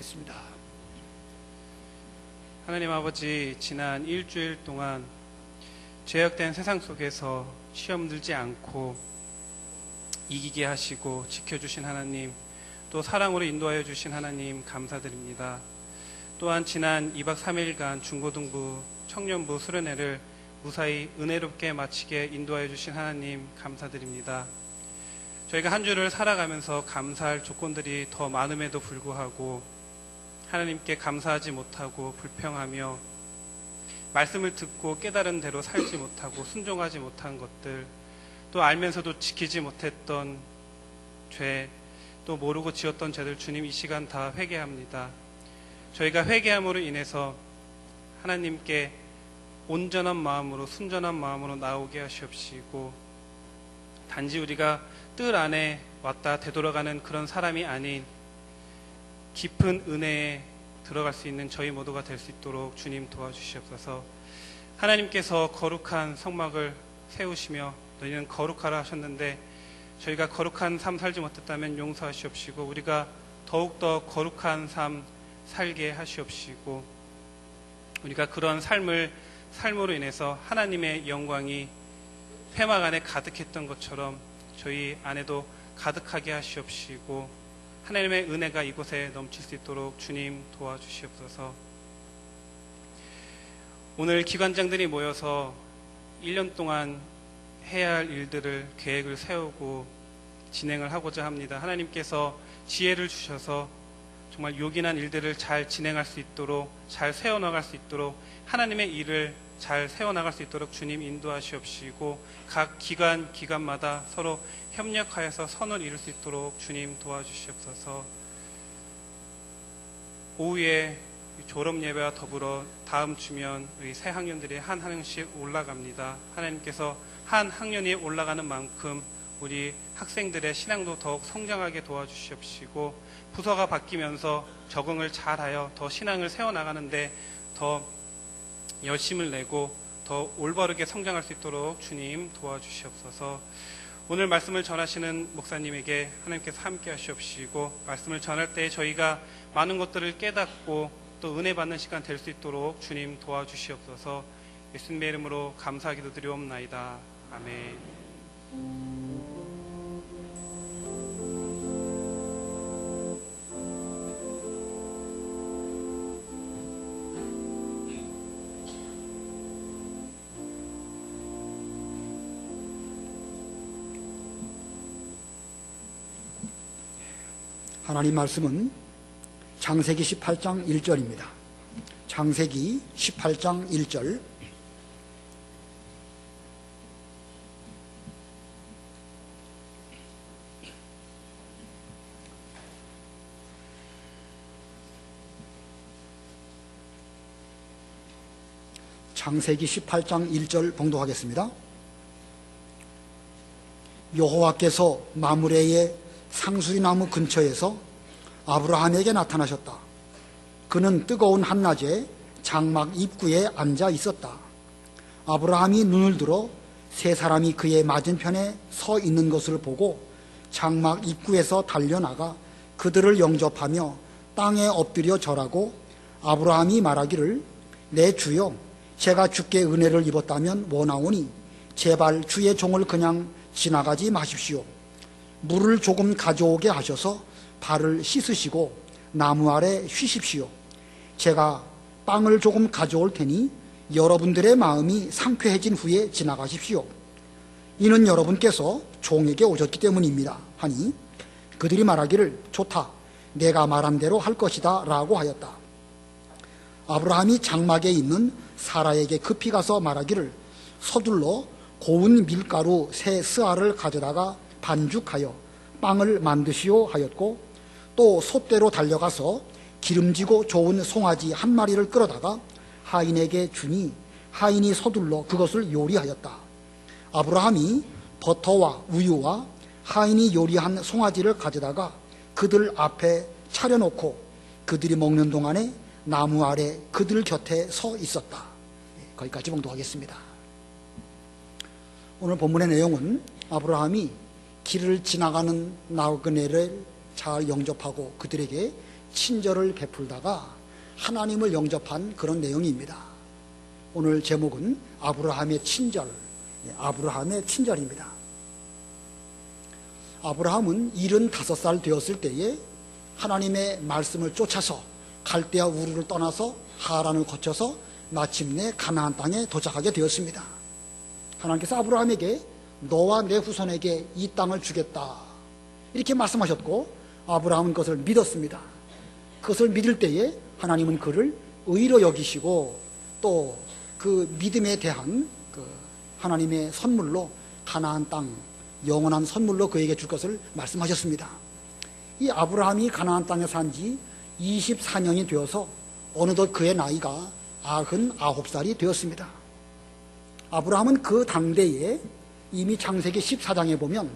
기도하겠습니다. 하나님 아버지, 지난 일주일 동안 죄악된 세상 속에서 시험 들지 않고 이기게 하시고 지켜주신 하나님, 또 사랑으로 인도하여 주신 하나님 감사드립니다. 또한 지난 2박 3일간 중고등부 청년부 수련회를 무사히 은혜롭게 마치게 인도하여 주신 하나님 감사드립니다. 저희가 한 주를 살아가면서 감사할 조건들이 더 많음에도 불구하고 하나님께 감사하지 못하고 불평하며 말씀을 듣고 깨달은 대로 살지 못하고 순종하지 못한 것들, 또 알면서도 지키지 못했던 죄, 또 모르고 지었던 죄들 주님 이 시간 다 회개합니다. 저희가 회개함으로 인해서 하나님께 온전한 마음으로 순전한 마음으로 나오게 하시옵시고, 단지 우리가 뜰 안에 왔다 되돌아가는 그런 사람이 아닌 깊은 은혜에 들어갈 수 있는 저희 모두가 될 수 있도록 주님 도와주시옵소서. 하나님께서 거룩한 성막을 세우시며 너희는 거룩하라 하셨는데 저희가 거룩한 삶 살지 못했다면 용서하시옵시고, 우리가 더욱더 거룩한 삶 살게 하시옵시고, 우리가 그런 삶으로 인해서 하나님의 영광이 회막 안에 가득했던 것처럼 저희 안에도 가득하게 하시옵시고, 하나님의 은혜가 이곳에 넘칠 수 있도록 주님 도와주시옵소서. 오늘 기관장들이 모여서 1년 동안 해야 할 일들을 계획을 세우고 진행을 하고자 합니다. 하나님께서 지혜를 주셔서 정말 요긴한 일들을 잘 진행할 수 있도록, 잘 세워나갈 수 있도록, 하나님의 일을 잘 세워나갈 수 있도록 주님 인도하시옵시고, 각 기관마다 서로 협력하여서 선을 이룰 수 있도록 주님 도와주시옵소서. 오후에 졸업 예배와 더불어 다음 주면 우리 새 학년들이 한 학년씩 올라갑니다. 하나님께서 한 학년이 올라가는 만큼 우리 학생들의 신앙도 더욱 성장하게 도와주시옵시고, 부서가 바뀌면서 적응을 잘하여 더 신앙을 세워나가는데 더 열심을 내고 더 올바르게 성장할 수 있도록 주님 도와주시옵소서. 오늘 말씀을 전하시는 목사님에게 하나님께서 함께 하시옵시고, 말씀을 전할 때 저희가 많은 것들을 깨닫고 또 은혜 받는 시간 될 수 있도록 주님 도와주시옵소서. 예수님의 이름으로 감사 기도드리옵나이다. 아멘. 하나님 말씀은 창세기 18장 1절입니다. 창세기 18장 1절. 창세기 18장 1절 봉독하겠습니다. 여호와께서 마므레의 상수리나무 근처에서 아브라함에게 나타나셨다. 그는 뜨거운 한낮에 장막 입구에 앉아 있었다. 아브라함이 눈을 들어 세 사람이 그의 맞은편에 서 있는 것을 보고 장막 입구에서 달려나가 그들을 영접하며 땅에 엎드려 절하고, 아브라함이 말하기를 내 주여, 제가 주께 은혜를 입었다면 원하오니 제발 주의 종을 그냥 지나가지 마십시오. 물을 조금 가져오게 하셔서 발을 씻으시고 나무 아래 쉬십시오. 제가 빵을 조금 가져올 테니 여러분들의 마음이 상쾌해진 후에 지나가십시오. 이는 여러분께서 종에게 오셨기 때문입니다. 하니 그들이 말하기를 좋다, 내가 말한 대로 할 것이다 라고 하였다. 아브라함이 장막에 있는 사라에게 급히 가서 말하기를 서둘러 고운 밀가루 세 스아를 가져다가 반죽하여 빵을 만드시오 하였고, 또 솥대로 달려가서 기름지고 좋은 송아지 한 마리를 끌어다가 하인에게 주니 하인이 서둘러 그것을 요리하였다. 아브라함이 버터와 우유와 하인이 요리한 송아지를 가져다가 그들 앞에 차려놓고 그들이 먹는 동안에 나무 아래 그들 곁에 서 있었다. 거기까지 봉독하겠습니다. 오늘 본문의 내용은 아브라함이 길을 지나가는 나그네를 잘 영접하고 그들에게 친절을 베풀다가 하나님을 영접한 그런 내용입니다. 오늘 제목은 아브라함의 친절, 아브라함의 친절입니다. 아브라함은 75살 되었을 때에 하나님의 말씀을 쫓아서 갈대아 우르를 떠나서 하란을 거쳐서 마침내 가나안 땅에 도착하게 되었습니다. 하나님께서 아브라함에게 너와 내 후손에게 이 땅을 주겠다 이렇게 말씀하셨고, 아브라함은 그것을 믿었습니다. 그것을 믿을 때에 하나님은 그를 의로 여기시고 또 그 믿음에 대한 그 하나님의 선물로 가나안 땅, 영원한 선물로 그에게 줄 것을 말씀하셨습니다. 이 아브라함이 가나안 땅에 산 지 24년이 되어서 어느덧 그의 나이가 99살이 되었습니다. 아브라함은 그 당대에 이미 창세기 14장에 보면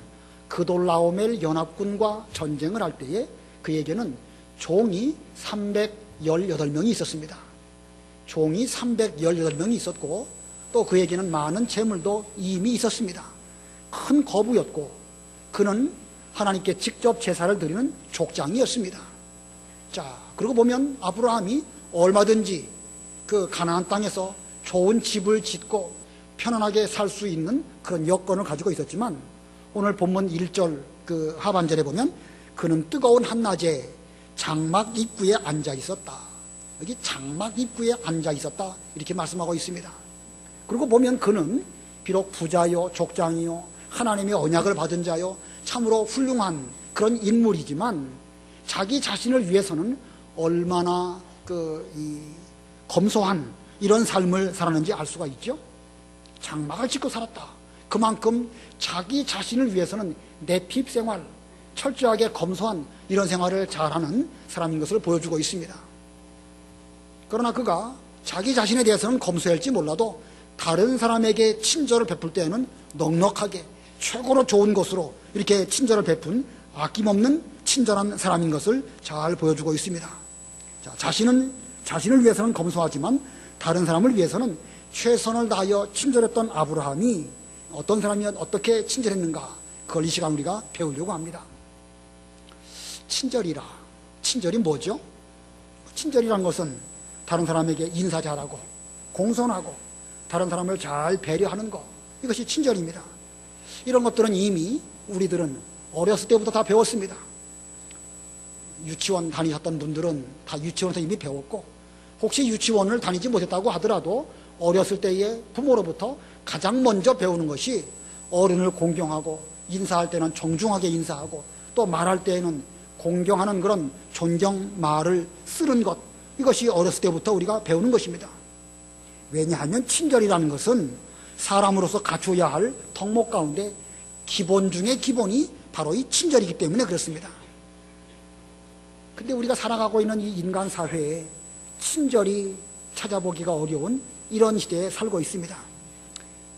그돌라오멜 연합군과 전쟁을 할 때에 그에게는 종이 318명이 있었습니다. 종이 318명이 있었고 또 그에게는 많은 재물도 이미 있었습니다. 큰 거부였고 그는 하나님께 직접 제사를 드리는 족장이었습니다. 자, 그러고 보면 아브라함이 얼마든지 그 가나안 땅에서 좋은 집을 짓고 편안하게 살 수 있는 그런 여건을 가지고 있었지만, 오늘 본문 1절 그 하반절에 보면 그는 뜨거운 한낮에 장막 입구에 앉아 있었다. 여기 장막 입구에 앉아 있었다 이렇게 말씀하고 있습니다. 그리고 보면 그는 비록 부자요 족장이요 하나님의 언약을 받은 자요 참으로 훌륭한 그런 인물이지만 자기 자신을 위해서는 얼마나 검소한 이런 삶을 살았는지 알 수가 있죠. 장막을 짓고 살았다. 그만큼 자기 자신을 위해서는 내핍 생활, 철저하게 검소한 이런 생활을 잘하는 사람인 것을 보여주고 있습니다. 그러나 그가 자기 자신에 대해서는 검소할지 몰라도 다른 사람에게 친절을 베풀 때에는 넉넉하게 최고로 좋은 것으로 이렇게 친절을 베푼 아낌없는 친절한 사람인 것을 잘 보여주고 있습니다. 자, 자신을 위해서는 검소하지만 다른 사람을 위해서는 최선을 다하여 친절했던 아브라함이 어떤 사람이면 어떻게 친절했는가, 그걸 이 시간 우리가 배우려고 합니다. 친절이라, 친절이 뭐죠? 친절이란 것은 다른 사람에게 인사 잘하고 공손하고 다른 사람을 잘 배려하는 것, 이것이 친절입니다. 이런 것들은 이미 우리들은 어렸을 때부터 다 배웠습니다. 유치원 다니셨던 분들은 다 유치원에서 이미 배웠고, 혹시 유치원을 다니지 못했다고 하더라도 어렸을 때에 부모로부터 가장 먼저 배우는 것이 어른을 공경하고 인사할 때는 정중하게 인사하고 또 말할 때에는 공경하는 그런 존경 말을 쓰는 것, 이것이 어렸을 때부터 우리가 배우는 것입니다. 왜냐하면 친절이라는 것은 사람으로서 갖춰야 할 덕목 가운데 기본 중에 기본이 바로 이 친절이기 때문에 그렇습니다. 근데 우리가 살아가고 있는 이 인간 사회에 친절이 찾아보기가 어려운 이런 시대에 살고 있습니다.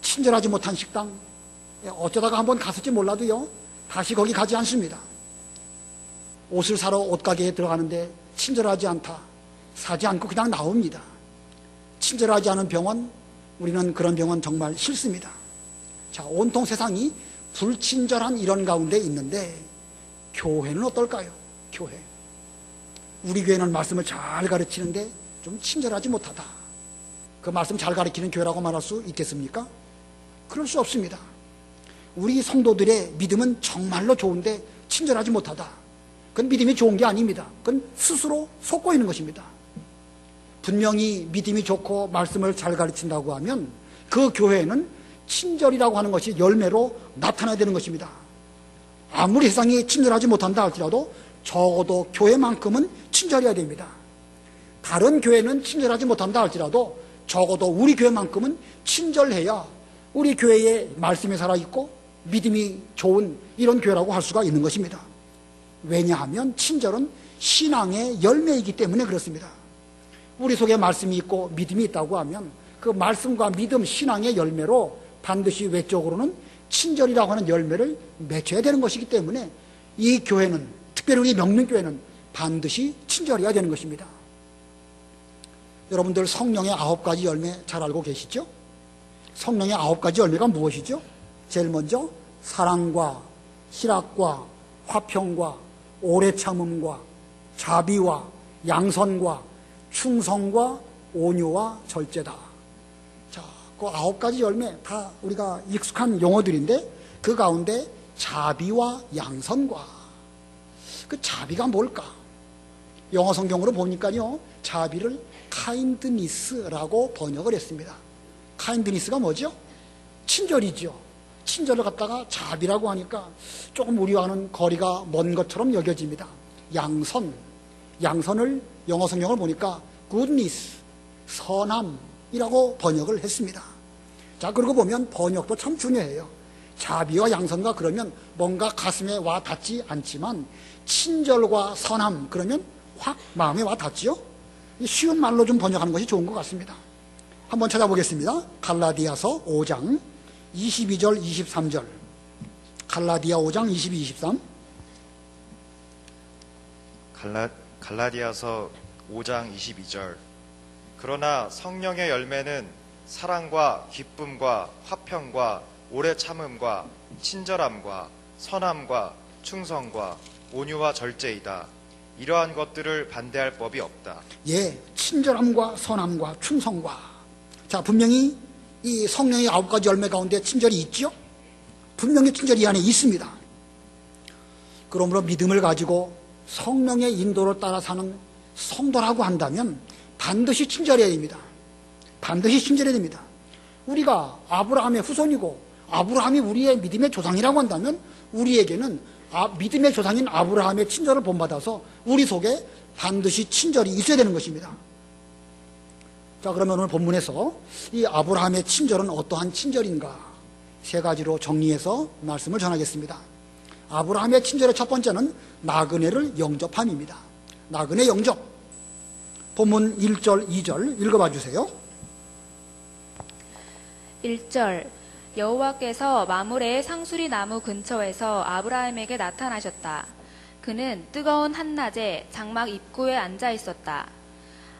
친절하지 못한 식당, 어쩌다가 한번 갔을지 몰라도요, 다시 거기 가지 않습니다. 옷을 사러 옷가게에 들어가는데 친절하지 않다, 사지 않고 그냥 나옵니다. 친절하지 않은 병원, 우리는 그런 병원 정말 싫습니다. 자, 온통 세상이 불친절한 이런 가운데 있는데 교회는 어떨까요? 교회. 우리 교회는 말씀을 잘 가르치는데 좀 친절하지 못하다. 그 말씀 잘 가르치는 교회라고 말할 수 있겠습니까? 그럴 수 없습니다. 우리 성도들의 믿음은 정말로 좋은데 친절하지 못하다. 그건 믿음이 좋은 게 아닙니다. 그건 스스로 속고 있는 것입니다. 분명히 믿음이 좋고 말씀을 잘 가르친다고 하면 그 교회는 친절이라고 하는 것이 열매로 나타나야 되는 것입니다. 아무리 세상이 친절하지 못한다 할지라도 적어도 교회만큼은 친절해야 됩니다. 다른 교회는 친절하지 못한다 할지라도 적어도 우리 교회만큼은 친절해야 우리 교회에 말씀이 살아있고 믿음이 좋은 이런 교회라고 할 수가 있는 것입니다. 왜냐하면 친절은 신앙의 열매이기 때문에 그렇습니다. 우리 속에 말씀이 있고 믿음이 있다고 하면 그 말씀과 믿음, 신앙의 열매로 반드시 외적으로는 친절이라고 하는 열매를 맺어야 되는 것이기 때문에 이 교회는, 특별히 우리 명륜교회는 반드시 친절해야 되는 것입니다. 여러분들 성령의 9가지 열매 잘 알고 계시죠? 성령의 9가지 열매가 무엇이죠? 제일 먼저 사랑과 희락과 화평과 오래 참음과 자비와 양선과 충성과 온유와 절제다. 자, 그 9가지 열매 다 우리가 익숙한 용어들인데 그 가운데 자비와 양선과, 그 자비가 뭘까? 영어 성경으로 보니까요, 자비를 kindness라고 번역을 했습니다. kindness가 뭐죠? 친절이죠. 친절을 갖다가 자비라고 하니까 조금 우리와는 거리가 먼 것처럼 여겨집니다. 양선, 양선을 영어 성경을 보니까 goodness, 선함이라고 번역을 했습니다. 자, 그러고 보면 번역도 참 중요해요. 자비와 양선과 그러면 뭔가 가슴에 와 닿지 않지만 친절과 선함 그러면 확 마음에 와 닿지요. 쉬운 말로 좀 번역하는 것이 좋은 것 같습니다. 한번 찾아보겠습니다. 갈라디아서 5장 22절 23절. 갈라디아 5장 22, 23. 갈라디아서 5장 22절. 그러나 성령의 열매는 사랑과 기쁨과 화평과 오래 참음과 친절함과 선함과 충성과 온유와 절제이다. 이러한 것들을 반대할 법이 없다. 예, 친절함과 선함과 충성과. 자, 분명히 이 성령의 9가지 열매 가운데 친절이 있죠? 분명히 친절이 이 안에 있습니다. 그러므로 믿음을 가지고 성령의 인도를 따라 사는 성도라고 한다면 반드시 친절해야 됩니다. 반드시 친절해야 됩니다. 우리가 아브라함의 후손이고 아브라함이 우리의 믿음의 조상이라고 한다면 우리에게는 믿음의 조상인 아브라함의 친절을 본받아서 우리 속에 반드시 친절이 있어야 되는 것입니다. 자, 그러면 오늘 본문에서 이 아브라함의 친절은 어떠한 친절인가? 3가지로 정리해서 말씀을 전하겠습니다. 아브라함의 친절의 첫 번째는 나그네를 영접함입니다. 나그네 영접. 본문 1절, 2절 읽어봐 주세요. 1절 여호와께서 마므레의 상수리 나무 근처에서 아브라함에게 나타나셨다. 그는 뜨거운 한낮에 장막 입구에 앉아 있었다.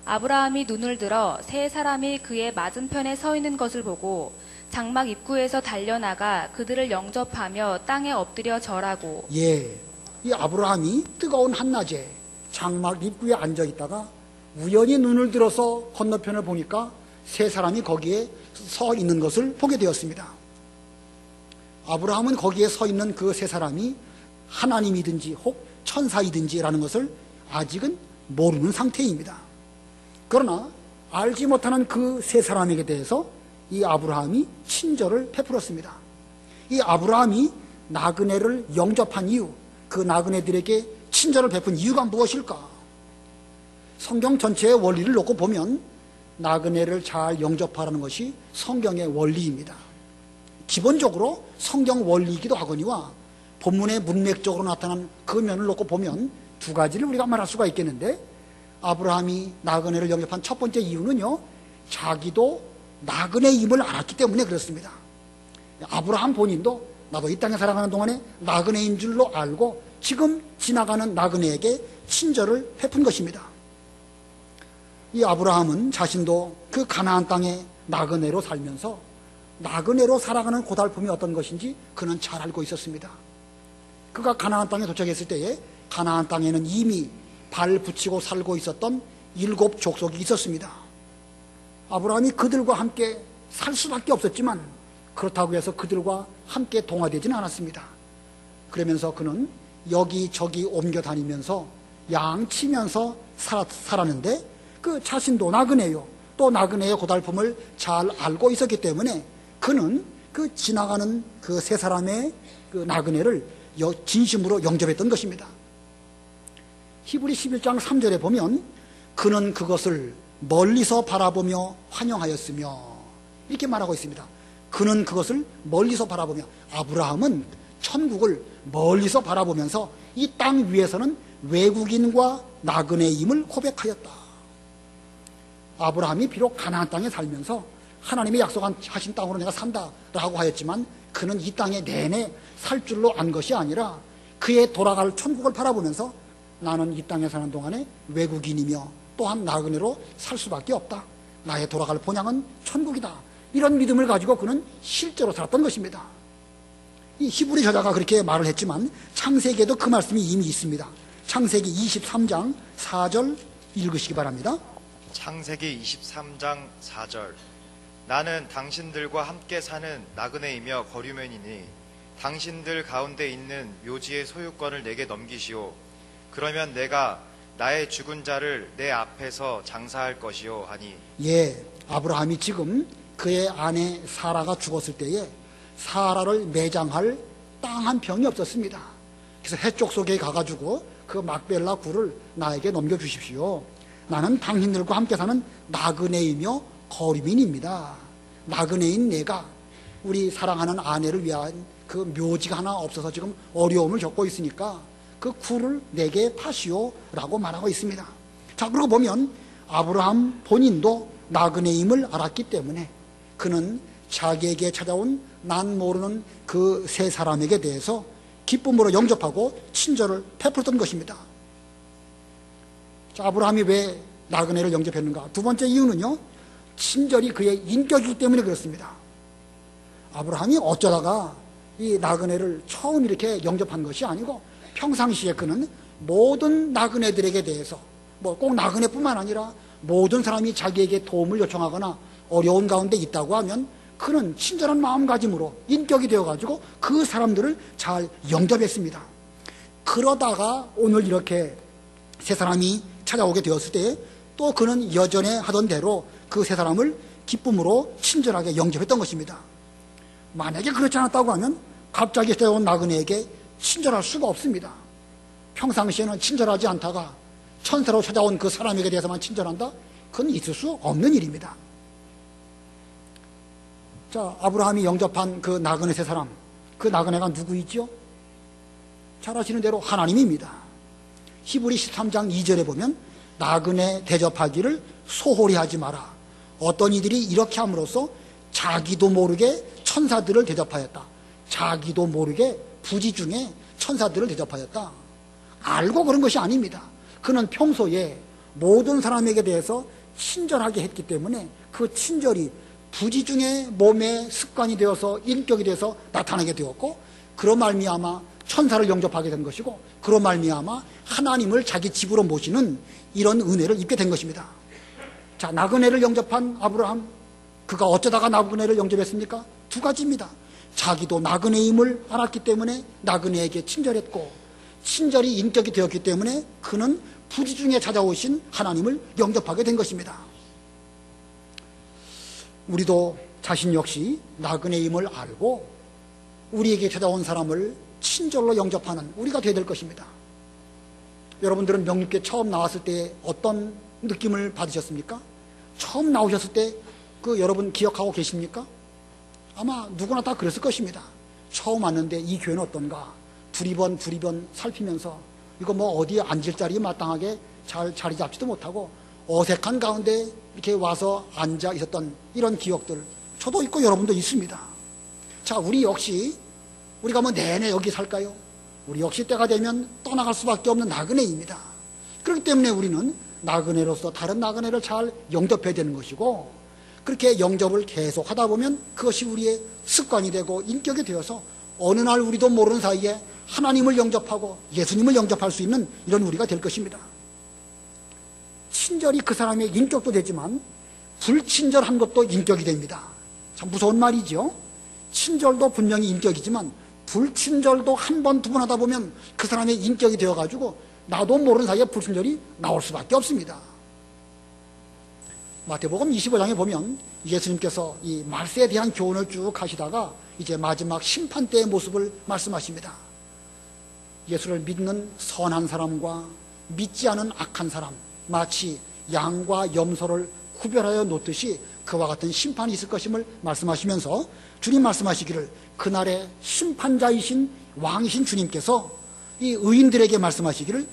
아브라함이 눈을 들어 세 사람이 그의 맞은편에 서 있는 것을 보고 장막 입구에서 달려나가 그들을 영접하며 땅에 엎드려 절하고. 예, 이 아브라함이 뜨거운 한낮에 장막 입구에 앉아 있다가 우연히 눈을 들어서 건너편을 보니까 세 사람이 거기에 서 있는 것을 보게 되었습니다. 아브라함은 거기에 서 있는 그 세 사람이 하나님이든지 혹 천사이든지라는 것을 아직은 모르는 상태입니다. 그러나 알지 못하는 그 세 사람에게 대해서 이 아브라함이 친절을 베풀었습니다. 이 아브라함이 나그네를 영접한 이유, 그 나그네들에게 친절을 베푼 이유가 무엇일까? 성경 전체의 원리를 놓고 보면 나그네를 잘 영접하라는 것이 성경의 원리입니다. 기본적으로 성경 원리이기도 하거니와 본문의 문맥적으로 나타난 그 면을 놓고 보면 2가지를 우리가 말할 수가 있겠는데, 아브라함이 나그네를 영접한 첫 번째 이유는요, 자기도 나그네임을 알았기 때문에 그렇습니다. 아브라함 본인도 나도 이 땅에 살아가는 동안에 나그네인 줄로 알고 지금 지나가는 나그네에게 친절을 베푼 것입니다. 이 아브라함은 자신도 그 가나안 땅에 나그네로 살면서 나그네로 살아가는 고달픔이 어떤 것인지 그는 잘 알고 있었습니다. 그가 가나안 땅에 도착했을 때에 가나안 땅에는 이미 발 붙이고 살고 있었던 7 족속이 있었습니다. 아브라함이 그들과 함께 살 수밖에 없었지만 그렇다고 해서 그들과 함께 동화되지는 않았습니다. 그러면서 그는 여기저기 옮겨 다니면서 양치면서 살았는데 그 자신도 나그네요. 또 나그네의 고달픔을 잘 알고 있었기 때문에 그는 그 지나가는 그 세 사람의 그 나그네를 진심으로 영접했던 것입니다. 히브리 11장 3절에 보면 그는 그것을 멀리서 바라보며 환영하였으며 이렇게 말하고 있습니다. 그는 그것을 멀리서 바라보며, 아브라함은 천국을 멀리서 바라보면서 이 땅 위에서는 외국인과 나그네임을 고백하였다. 아브라함이 비록 가나안 땅에 살면서 하나님의 약속하신 땅으로 내가 산다라고 하였지만 그는 이 땅에 내내 살 줄로 안 것이 아니라 그의 돌아갈 천국을 바라보면서 나는 이 땅에 사는 동안에 외국인이며 또한 나그네로 살 수밖에 없다. 나의 돌아갈 본향은 천국이다. 이런 믿음을 가지고 그는 실제로 살았던 것입니다. 이 히브리 저자가 그렇게 말을 했지만 창세기에도 그 말씀이 이미 있습니다. 창세기 23장 4절 읽으시기 바랍니다. 창세기 23장 4절. 나는 당신들과 함께 사는 나그네이며 거류면이니 당신들 가운데 있는 묘지의 소유권을 내게 넘기시오. 그러면 내가 나의 죽은 자를 내 앞에서 장사할 것이요 하니. 예, 아브라함이 지금 그의 아내 사라가 죽었을 때에 사라를 매장할 땅 한 평이 없었습니다. 그래서 해쪽 속에 가가지고 그 막벨라 굴을 나에게 넘겨주십시오. 나는 당신들과 함께 사는 나그네이며 거류민입니다. 나그네인 내가 우리 사랑하는 아내를 위한 그 묘지가 하나 없어서 지금 어려움을 겪고 있으니까 그 굴을 내게 파시오라고 말하고 있습니다. 자, 그러고 보면 아브라함 본인도 나그네임을 알았기 때문에 그는 자기에게 찾아온 난 모르는 그 세 사람에게 대해서 기쁨으로 영접하고 친절을 베풀었던 것입니다. 자, 아브라함이 왜 나그네를 영접했는가? 두 번째 이유는요, 친절이 그의 인격이기 때문에 그렇습니다. 아브라함이 어쩌다가 이 나그네를 처음 이렇게 영접한 것이 아니고 평상시에 그는 모든 나그네들에게 대해서 뭐 꼭 나그네뿐만 아니라 모든 사람이 자기에게 도움을 요청하거나 어려운 가운데 있다고 하면 그는 친절한 마음가짐으로 인격이 되어가지고 그 사람들을 잘 영접했습니다. 그러다가 오늘 이렇게 세 사람이 찾아오게 되었을 때 또 그는 여전에 하던 대로 그 세 사람을 기쁨으로 친절하게 영접했던 것입니다. 만약에 그렇지 않았다고 하면 갑자기 찾아온 나그네에게 친절할 수가 없습니다. 평상시에는 친절하지 않다가 천사로 찾아온 그 사람에게 대해서만 친절한다? 그건 있을 수 없는 일입니다. 자, 아브라함이 영접한 그 나그네 세 사람, 그 나그네가 누구이죠? 잘 아시는 대로 하나님입니다. 히브리 13장 2절에 보면 나그네 대접하기를 소홀히 하지 마라. 어떤 이들이 이렇게 함으로써 자기도 모르게 천사들을 대접하였다. 자기도 모르게 부지 중에 천사들을 대접하였다. 알고 그런 것이 아닙니다. 그는 평소에 모든 사람에게 대해서 친절하게 했기 때문에 그 친절이 부지 중에 몸의 습관이 되어서 인격이 돼서 나타나게 되었고, 그로 말미암아 천사를 영접하게 된 것이고, 그로 말미암아 하나님을 자기 집으로 모시는 이런 은혜를 입게 된 것입니다. 자, 나그네를 영접한 아브라함, 그가 어쩌다가 나그네를 영접했습니까? 두 가지입니다. 자기도 나그네임을 알았기 때문에 나그네에게 친절했고, 친절이 인격이 되었기 때문에 그는 부지 중에 찾아오신 하나님을 영접하게 된 것입니다. 우리도 자신 역시 나그네임을 알고 우리에게 찾아온 사람을 친절로 영접하는 우리가 되어야 될 것입니다. 여러분들은 명립교회 처음 나왔을 때 어떤 느낌을 받으셨습니까? 처음 나오셨을 때 그 여러분 기억하고 계십니까? 아마 누구나 다 그랬을 것입니다. 처음 왔는데 이 교회는 어떤가? 두리번 살피면서 이거 뭐 어디에 앉을 자리에 마땅하게 잘 자리 잡지도 못하고 어색한 가운데 이렇게 와서 앉아 있었던 이런 기억들, 저도 있고 여러분도 있습니다. 자, 우리 역시 우리가 뭐 내내 여기 살까요? 우리 역시 때가 되면 떠나갈 수밖에 없는 나그네입니다. 그렇기 때문에 우리는 나그네로서 다른 나그네를 잘 영접해야 되는 것이고, 그렇게 영접을 계속 하다 보면 그것이 우리의 습관이 되고 인격이 되어서 어느 날 우리도 모르는 사이에 하나님을 영접하고 예수님을 영접할 수 있는 이런 우리가 될 것입니다. 친절이 그 사람의 인격도 되지만 불친절한 것도 인격이 됩니다. 참 무서운 말이죠. 친절도 분명히 인격이지만 불친절도 한 번, 두 번 하다 보면 그 사람의 인격이 되어가지고 나도 모르는 사이에 불친절이 나올 수밖에 없습니다. 마태복음 25장에 보면 예수님께서 이 말세에 대한 교훈을 쭉 하시다가 이제 마지막 심판 때의 모습을 말씀하십니다. 예수를 믿는 선한 사람과 믿지 않은 악한 사람, 마치 양과 염소를 구별하여 놓듯이 그와 같은 심판이 있을 것임을 말씀하시면서 주님 말씀하시기를 그날의 심판자이신 왕이신 주님께서 이 의인들에게 말씀하시기를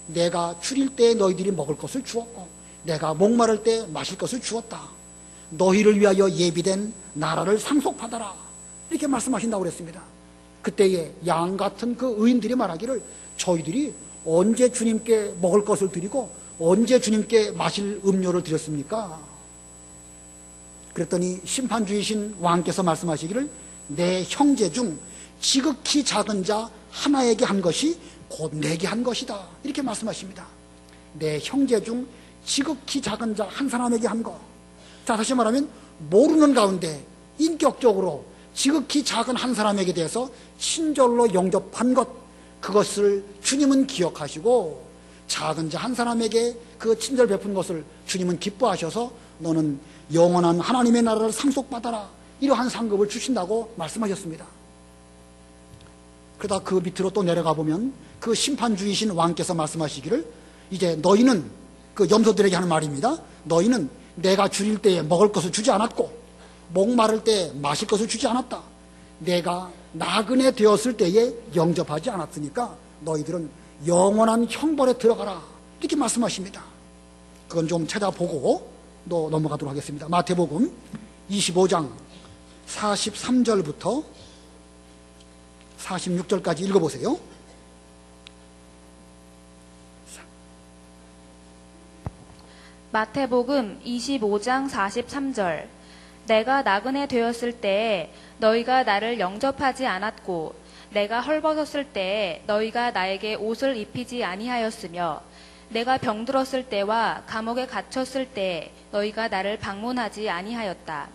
내가 추릴 때 너희들이 먹을 것을 주었고 내가 목마를 때 마실 것을 주었다. 너희를 위하여 예비된 나라를 상속받아라. 이렇게 말씀하신다고 그랬습니다. 그때에 양 같은 그 의인들이 말하기를 저희들이 언제 주님께 먹을 것을 드리고 언제 주님께 마실 음료를 드렸습니까? 그랬더니 심판주이신 왕께서 말씀하시기를 내 형제 중 지극히 작은 자 하나에게 한 것이 곧 내게 한 것이다. 이렇게 말씀하십니다. 내 형제 중 지극히 작은 자 한 사람에게 한 것. 자, 다시 말하면 모르는 가운데 인격적으로 지극히 작은 한 사람에게 대해서 친절로 영접한 것, 그것을 주님은 기억하시고 작은 자 한 사람에게 그 친절 베푼 것을 주님은 기뻐하셔서 너는 영원한 하나님의 나라를 상속받아라, 이러한 상급을 주신다고 말씀하셨습니다. 그러다 그 밑으로 또 내려가 보면 그 심판주이신 왕께서 말씀하시기를, 이제 너희는, 그 염소들에게 하는 말입니다. 너희는 내가 줄일 때에 먹을 것을 주지 않았고 목마를 때에 마실 것을 주지 않았다. 내가 나그네 되었을 때에 영접하지 않았으니까 너희들은 영원한 형벌에 들어가라, 이렇게 말씀하십니다. 그건 좀 찾아보고 또 넘어가도록 하겠습니다. 마태복음 25장 43절부터 46절까지 읽어보세요. 마태복음 25장 43절. 내가 나그네 되었을 때에 너희가 나를 영접하지 않았고 내가 헐벗었을 때에 너희가 나에게 옷을 입히지 아니하였으며 내가 병들었을 때와 감옥에 갇혔을 때에 너희가 나를 방문하지 아니하였다.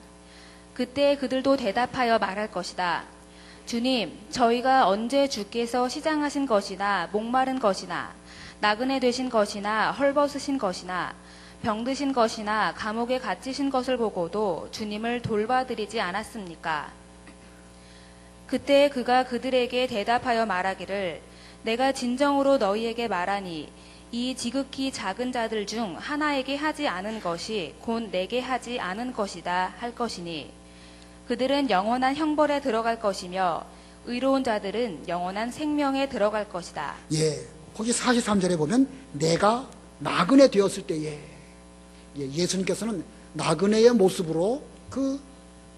그때 그들도 대답하여 말할 것이다. 주님, 저희가 언제 주께서 시장하신 것이나 목마른 것이나 나그네 되신 것이나 헐벗으신 것이나 병드신 것이나 감옥에 갇히신 것을 보고도 주님을 돌봐드리지 않았습니까? 그때 그가 그들에게 대답하여 말하기를, 내가 진정으로 너희에게 말하니 이 지극히 작은 자들 중 하나에게 하지 않은 것이 곧 내게 하지 않은 것이다 할 것이니 그들은 영원한 형벌에 들어갈 것이며 의로운 자들은 영원한 생명에 들어갈 것이다. 예, 거기 43절에 보면 내가 나그네 되었을 때에, 예수님께서는 나그네의 모습으로 그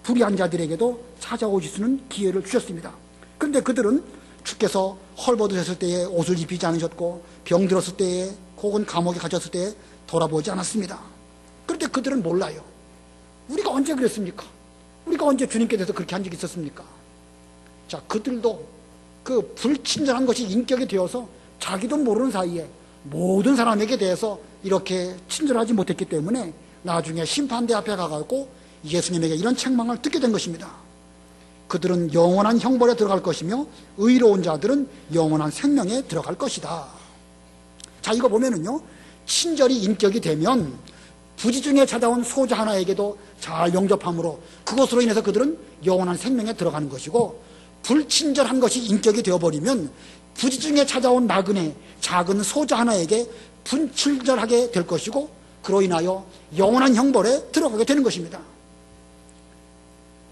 불의한 자들에게도 찾아오시는 기회를 주셨습니다. 그런데 그들은 주께서 헐벗으셨을 때에 옷을 입히지 않으셨고 병들었을 때에 혹은 감옥에 갇혔을 때에 돌아보지 않았습니다. 그런데 그들은 몰라요. 우리가 언제 그랬습니까? 우리가 언제 주님께 대해서 그렇게 한 적이 있었습니까? 자, 그들도 그 불친절한 것이 인격이 되어서 자기도 모르는 사이에 모든 사람에게 대해서 이렇게 친절하지 못했기 때문에 나중에 심판대 앞에 가고 예수님에게 이런 책망을 듣게 된 것입니다. 그들은 영원한 형벌에 들어갈 것이며 의로운 자들은 영원한 생명에 들어갈 것이다. 자, 이거 보면은요, 친절이 인격이 되면 부지 중에 찾아온 소자 하나에게도 잘 영접함으로 그것으로 인해서 그들은 영원한 생명에 들어가는 것이고, 불친절한 것이 인격이 되어버리면 부지 중에 찾아온 나그네 작은 소자 하나에게 불친절하게 될 것이고 그로 인하여 영원한 형벌에 들어가게 되는 것입니다.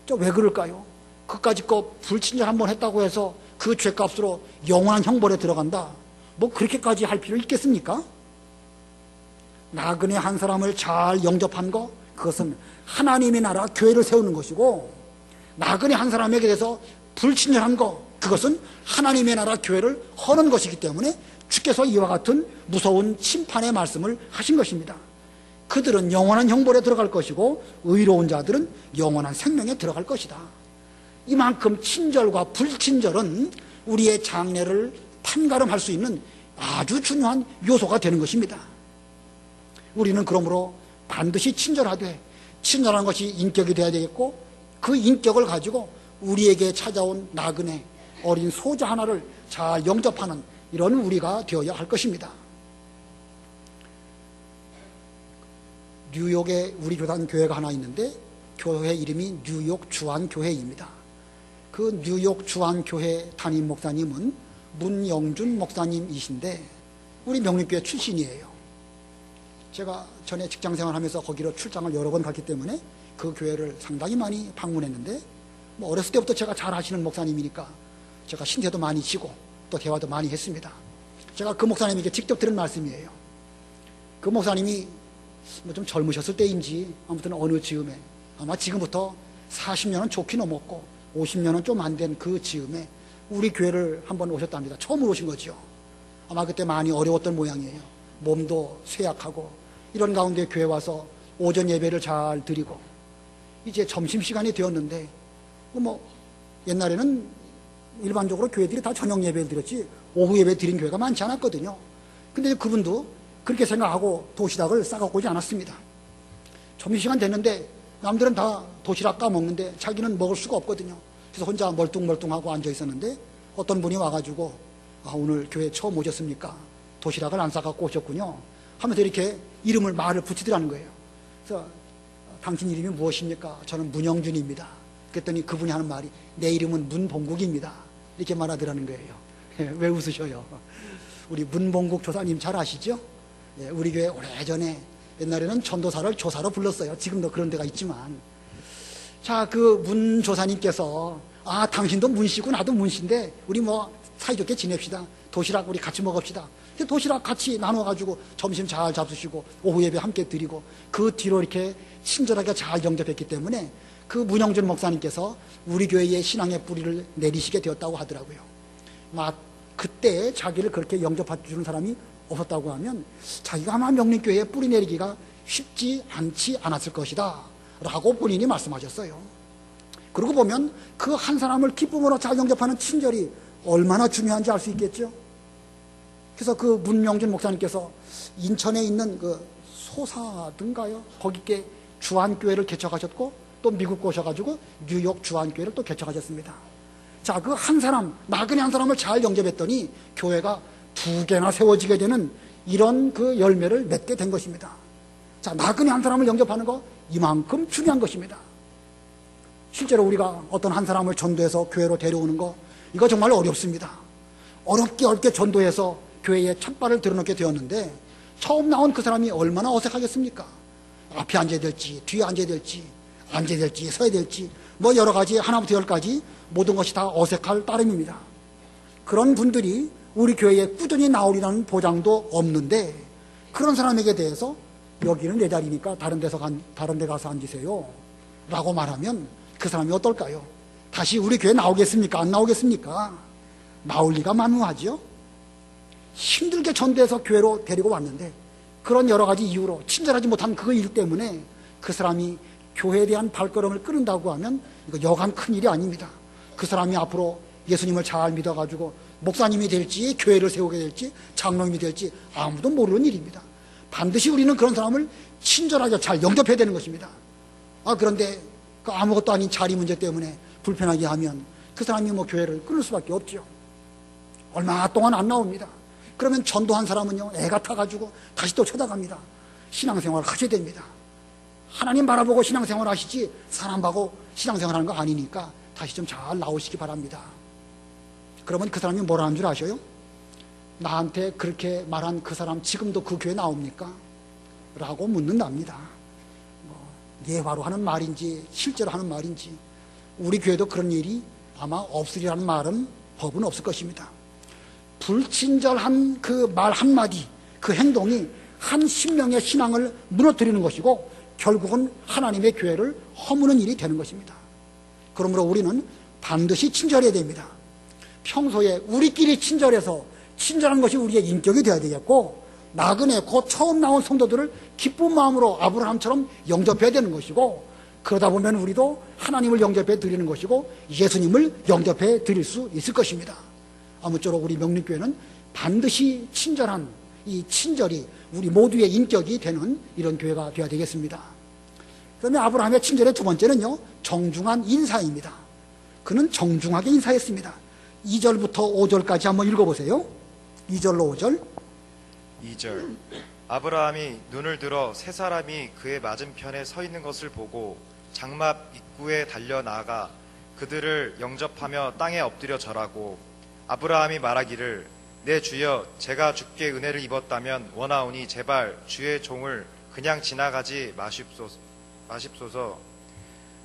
왜 그럴까요? 그까짓 불친절 한번 했다고 해서 그 죄값으로 영원한 형벌에 들어간다, 뭐 그렇게까지 할 필요 있겠습니까? 나그네 한 사람을 잘 영접한 거, 그것은 하나님의 나라 교회를 세우는 것이고, 나그네 한 사람에게 대해서 불친절한 거, 그것은 하나님의 나라 교회를 허는 것이기 때문에 주께서 이와 같은 무서운 심판의 말씀을 하신 것입니다. 그들은 영원한 형벌에 들어갈 것이고 의로운 자들은 영원한 생명에 들어갈 것이다. 이만큼 친절과 불친절은 우리의 장래를 판가름할 수 있는 아주 중요한 요소가 되는 것입니다. 우리는 그러므로 반드시 친절하되, 친절한 것이 인격이 되어야 되겠고, 그 인격을 가지고 우리에게 찾아온 나그네 어린 소자 하나를 잘 영접하는 이런 우리가 되어야 할 것입니다. 뉴욕에 우리 교단 교회가 하나 있는데 교회 이름이 뉴욕 주안교회입니다. 그 뉴욕 주안교회 담임 목사님은 문영준 목사님이신데 우리 명림교회 출신이에요. 제가 전에 직장생활하면서 거기로 출장을 여러 번 갔기 때문에 그 교회를 상당히 많이 방문했는데, 뭐 어렸을 때부터 제가 잘 아시는 목사님이니까 제가 신세도 많이 지고 또 대화도 많이 했습니다. 제가 그 목사님에게 직접 들은 말씀이에요. 그 목사님이 뭐 좀 젊으셨을 때인지 아무튼 어느 즈음에, 아마 지금부터 40년은 좋게 넘었고 50년은 좀 안 된 그 즈음에 우리 교회를 한번 오셨답니다. 처음으로 오신 거죠. 아마 그때 많이 어려웠던 모양이에요. 몸도 쇠약하고 이런 가운데 교회 와서 오전 예배를 잘 드리고 이제 점심시간이 되었는데, 뭐 옛날에는 일반적으로 교회들이 다 저녁 예배를 드렸지 오후 예배 드린 교회가 많지 않았거든요. 근데 그분도 그렇게 생각하고 도시락을 싸갖고 오지 않았습니다. 점심시간 됐는데 남들은 다 도시락 까먹는데 자기는 먹을 수가 없거든요. 그래서 혼자 멀뚱멀뚱하고 앉아 있었는데 어떤 분이 와가지고 오늘 교회 처음 오셨습니까? 도시락을 안 싸갖고 오셨군요 하면서 이렇게 말을 붙이더라는 거예요. 그래서 당신 이름이 무엇입니까? 저는 문영준입니다. 그랬더니 그분이 하는 말이 내 이름은 문봉국입니다. 이렇게 말하더라는 거예요. 왜 웃으셔요? 우리 문봉국 조사님 잘 아시죠? 우리 교회 오래전에 옛날에는 전도사를 조사로 불렀어요. 지금도 그런 데가 있지만. 자, 그 문 조사님께서 당신도 문씨고 나도 문씨인데 우리 사이좋게 지냅시다. 도시락 우리 같이 먹읍시다. 도시락 같이 나눠가지고 점심 잘 잡수시고 오후 예배 함께 드리고 그 뒤로 이렇게 친절하게 잘 영접했기 때문에 그 문영준 목사님께서 우리 교회의 신앙의 뿌리를 내리시게 되었다고 하더라고요. 그때 자기를 그렇게 영접해 주는 사람이 없었다고 하면 자기가 아마 명림교회에 뿌리 내리기가 쉽지 않지 않았을 것이다 라고 본인이 말씀하셨어요. 그러고 보면 그 한 사람을 기쁨으로 잘 영접하는 친절이 얼마나 중요한지 알 수 있겠죠. 그래서 그 문명준 목사님께서 인천에 있는 그 소사든가요 거기께 주한교회를 개척하셨고 또 미국 오셔가지고 뉴욕 주한교회를 또 개척하셨습니다. 자, 그 한 사람, 나그네 한 사람을 잘 영접했더니 교회가 2개나 세워지게 되는 이런 그 열매를 맺게 된 것입니다. 자, 나그네 한 사람을 영접하는 거 이만큼 중요한 것입니다. 실제로 우리가 어떤 한 사람을 전도해서 교회로 데려오는 거 이거 정말 어렵습니다. 어렵게 전도해서 교회에 첫 발을 들어놓게 되었는데 처음 나온 그 사람이 얼마나 어색하겠습니까? 앞에 앉아야 될지 뒤에 앉아야 될지 서야 될지 여러 가지 하나부터 열까지 모든 것이 다 어색할 따름입니다. 그런 분들이 우리 교회에 꾸준히 나오리라는 보장도 없는데 그런 사람에게 대해서 여기는 내 자리니까 다른 데 가서 앉으세요 라고 말하면 그 사람이 어떨까요? 다시 우리 교회 나오겠습니까? 안 나오겠습니까? 나올 리가 만무하죠. 힘들게 전도해서 교회로 데리고 왔는데 그런 여러 가지 이유로 친절하지 못한 그 일 때문에 그 사람이 교회에 대한 발걸음을 끊는다고 하면 이거 여간 큰일이 아닙니다. 그 사람이 앞으로 예수님을 잘 믿어가지고 목사님이 될지 교회를 세우게 될지 장로님이 될지 아무도 모르는 일입니다. 반드시 우리는 그런 사람을 친절하게 잘 영접해야 되는 것입니다. 그런데 그 아무것도 아닌 자리 문제 때문에 불편하게 하면 그 사람이 교회를 끊을 수밖에 없죠. 얼마 동안 안 나옵니다. 그러면 전도한 사람은요 애 같아가지고 다시 또 쳐다갑니다. 신앙생활을 하셔야 됩니다. 하나님 바라보고 신앙생활 하시지 사람 보고 신앙생활 하는 거 아니니까 다시 좀 잘 나오시기 바랍니다. 그러면 그 사람이 뭐라 하는 줄 아셔요? 나한테 그렇게 말한 그 사람 지금도 그 교회 나옵니까? 라고 묻는답니다. 예화로 하는 말인지 실제로 하는 말인지 우리 교회도 그런 일이 아마 없으리라는 법은 없을 것입니다. 불친절한 그 말 한마디 그 행동이 한 신명의 신앙을 무너뜨리는 것이고 결국은 하나님의 교회를 허무는 일이 되는 것입니다. 그러므로 우리는 반드시 친절해야 됩니다. 평소에 우리끼리 친절해서 친절한 것이 우리의 인격이 되어야 되겠고 나그네 곧 처음 나온 성도들을 기쁜 마음으로 아브라함처럼 영접해야 되는 것이고 그러다 보면 우리도 하나님을 영접해 드리는 것이고 예수님을 영접해 드릴 수 있을 것입니다. 아무쪼록 우리 명림교회는 반드시 친절한 이 친절이 우리 모두의 인격이 되는 이런 교회가 되어야 되겠습니다. 그러면 아브라함의 친절의 두 번째는요 정중한 인사입니다. 그는 정중하게 인사했습니다. 2절부터 5절까지 한번 읽어보세요. 2절로 5절 2절 아브라함이 눈을 들어 세 사람이 그의 맞은편에 서 있는 것을 보고 장막 입구에 달려 나아가 그들을 영접하며 땅에 엎드려 절하고 아브라함이 말하기를 내 주여 제가 주께 은혜를 입었다면 원하오니 제발 주의 종을 그냥 지나가지 마십소서.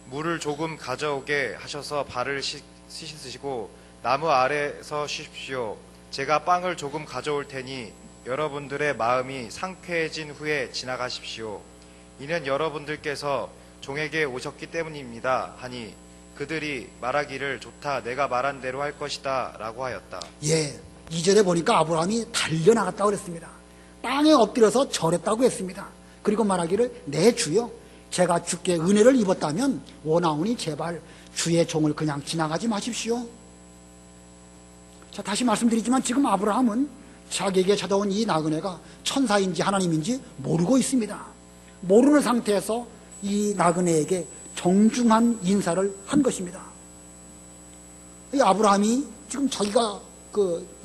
물을 조금 가져오게 하셔서 발을 씻으시고 나무 아래서 쉬십시오. 제가 빵을 조금 가져올 테니 여러분들의 마음이 상쾌해진 후에 지나가십시오. 이는 여러분들께서 종에게 오셨기 때문입니다 하니 그들이 말하기를 좋다 내가 말한 대로 할 것이다 라고 하였다. 2절에 보니까 아브라함이 달려나갔다고 그랬습니다. 땅에 엎드려서 절했다고 했습니다. 그리고 말하기를 내 주여 제가 주께 은혜를 입었다면 원하오니 제발 주의 종을 그냥 지나가지 마십시오. 자, 다시 말씀드리지만 지금 아브라함은 자기에게 찾아온 이 나그네가 천사인지 하나님인지 모르고 있습니다. 모르는 상태에서 이 나그네에게 정중한 인사를 한 것입니다. 이 아브라함이 지금 자기가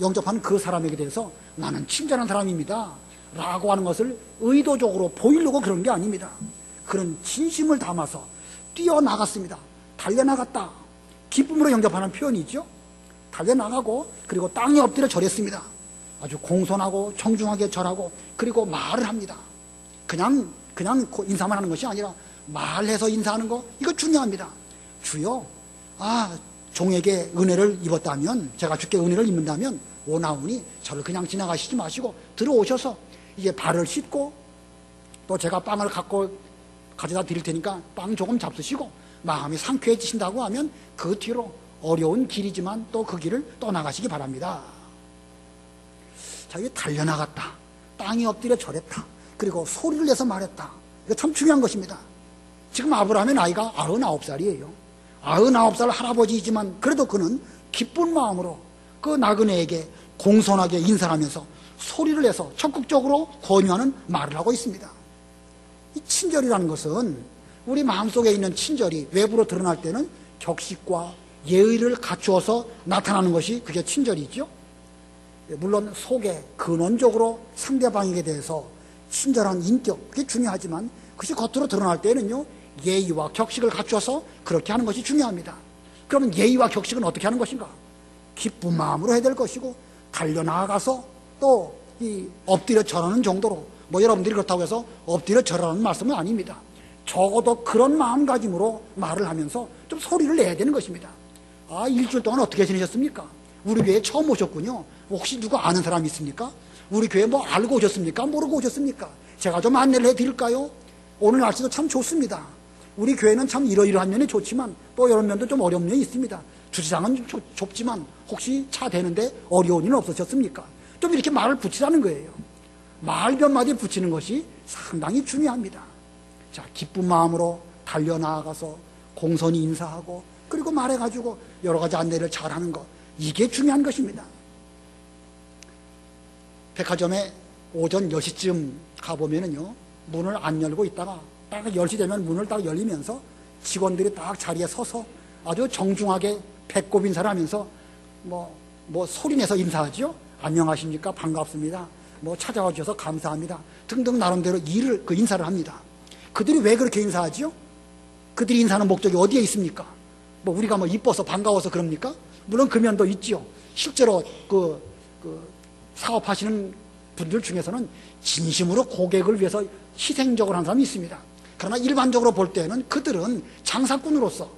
영접한 그 사람에게 대해서 나는 친절한 사람입니다 라고 하는 것을 의도적으로 보이려고 그런 게 아닙니다. 그런 진심을 담아서 뛰어나갔습니다. 달려나갔다. 기쁨으로 영접하는 표현이죠. 달려나가고 그리고 땅에 엎드려 절했습니다. 아주 공손하고 정중하게 절하고 그리고 말을 합니다. 그냥 인사만 하는 것이 아니라 말해서 인사하는 거, 이거 중요합니다. 주여, 종에게 은혜를 입었다면, 제가 주께 은혜를 입는다면 오나오니 저를 그냥 지나가시지 마시고 들어오셔서 이게 발을 씻고 또 제가 빵을 가져다 드릴 테니까 빵 조금 잡수시고 마음이 상쾌해지신다고 하면 그 뒤로 어려운 길이지만 또 그 길을 떠나가시기 바랍니다. 자, 이게 달려나갔다. 땅에 엎드려 절했다. 그리고 소리를 내서 말했다. 이거 참 중요한 것입니다. 지금 아브라함의 나이가 99살이에요. 99살 할아버지이지만 그래도 그는 기쁜 마음으로 그 나그네에게 공손하게 인사를 하면서 소리를 내서 적극적으로 권유하는 말을 하고 있습니다. 이 친절이라는 것은 우리 마음속에 있는 친절이 외부로 드러날 때는 격식과 예의를 갖추어서 나타나는 것이 그게 친절이죠. 물론 속에 근원적으로 상대방에게 대해서 친절한 인격, 그게 중요하지만 그것이 겉으로 드러날 때는요, 예의와 격식을 갖춰서 그렇게 하는 것이 중요합니다. 그러면 예의와 격식은 어떻게 하는 것인가? 기쁜 마음으로 해야 될 것이고, 달려나가서 또 이 엎드려 절하는 정도로, 여러분들이 그렇다고 해서 엎드려 절하는 말씀은 아닙니다. 적어도 그런 마음가짐으로 말을 하면서 좀 소리를 내야 되는 것입니다. 일주일 동안 어떻게 지내셨습니까? 우리 교회에 처음 오셨군요. 혹시 누가 아는 사람이 있습니까? 우리 교회 알고 오셨습니까? 모르고 오셨습니까? 제가 좀 안내를 해드릴까요? 오늘 날씨도 참 좋습니다. 우리 교회는 참 이러이러한 면이 좋지만 또 이런 면도 좀 어려운 면이 있습니다. 주차장은 좀 좁지만 혹시 차 대는데 어려운 일은 없으셨습니까? 좀 이렇게 말을 붙이라는 거예요. 말 몇 마디 붙이는 것이 상당히 중요합니다. 자, 기쁜 마음으로 달려나가서 공손히 인사하고 그리고 말해가지고 여러 가지 안내를 잘하는 것, 이게 중요한 것입니다. 백화점에 오전 10시쯤 가보면은요, 문을 안 열고 있다가 딱 10시 되면 문을 딱 열리면서 직원들이 딱 자리에 서서 아주 정중하게 배꼽 인사를 하면서 소리내서 인사하죠. 안녕하십니까? 반갑습니다. 찾아와 주셔서 감사합니다. 등등 나름대로 인사를 합니다. 그들이 왜 그렇게 인사하죠? 그들이 인사하는 목적이 어디에 있습니까? 우리가 이뻐서 반가워서 그럽니까? 물론 그 면도 있지요. 실제로 사업하시는 분들 중에서는 진심으로 고객을 위해서 희생적으로 하는 사람이 있습니다. 그러나 일반적으로 볼 때는 그들은 장사꾼으로서,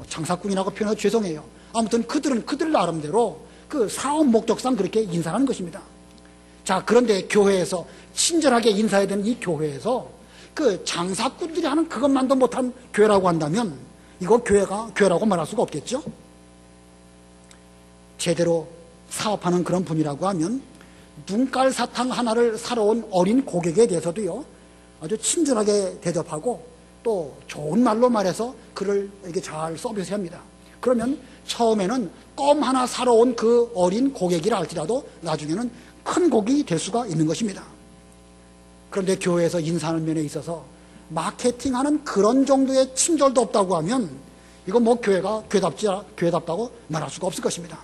장사꾼이라고 표현해서 죄송해요. 아무튼 그들은 그들 나름대로 그 사업 목적상 그렇게 인사하는 것입니다. 자, 그런데 교회에서 친절하게 인사해야 되는 이 교회에서 그 장사꾼들이 하는 그것만도 못한 교회라고 한다면 이거 교회라고 말할 수가 없겠죠? 제대로 사업하는 그런 분이라고 하면 눈깔 사탕 하나를 사러 온 어린 고객에 대해서도요, 아주 친절하게 대접하고 또 좋은 말로 말해서 그를 이렇게 잘 서비스 합니다. 그러면 처음에는 껌 하나 사러 온 그 어린 고객이라 할지라도 나중에는 큰 고객이 될 수가 있는 것입니다. 그런데 교회에서 인사하는 면에 있어서 마케팅하는 그런 정도의 친절도 없다고 하면 이거 교회가 교회답다고 말할 수가 없을 것입니다.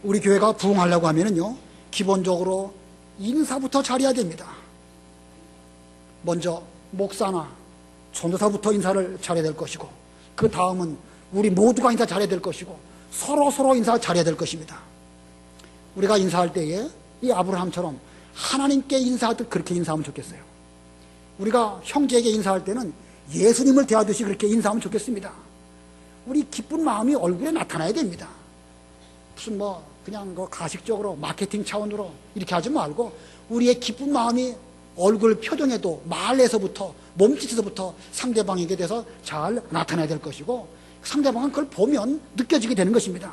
우리 교회가 부흥하려고 하면은요, 기본적으로 인사부터 잘해야 됩니다. 먼저 목사나 전도사부터 인사를 잘해야 될 것이고, 그 다음은 우리 모두가 인사 잘해야 될 것이고, 서로 인사 잘해야 될 것입니다. 우리가 인사할 때에 이 아브라함처럼 하나님께 인사하듯 그렇게 인사하면 좋겠어요. 우리가 형제에게 인사할 때는 예수님을 대하듯이 그렇게 인사하면 좋겠습니다. 우리 기쁜 마음이 얼굴에 나타나야 됩니다. 무슨 그냥 가식적으로 마케팅 차원으로 이렇게 하지 말고 우리의 기쁜 마음이 얼굴 표정에도 말에서부터 몸짓에서부터 상대방에게 대해서 잘 나타나야 될 것이고, 상대방은 그걸 보면 느껴지게 되는 것입니다.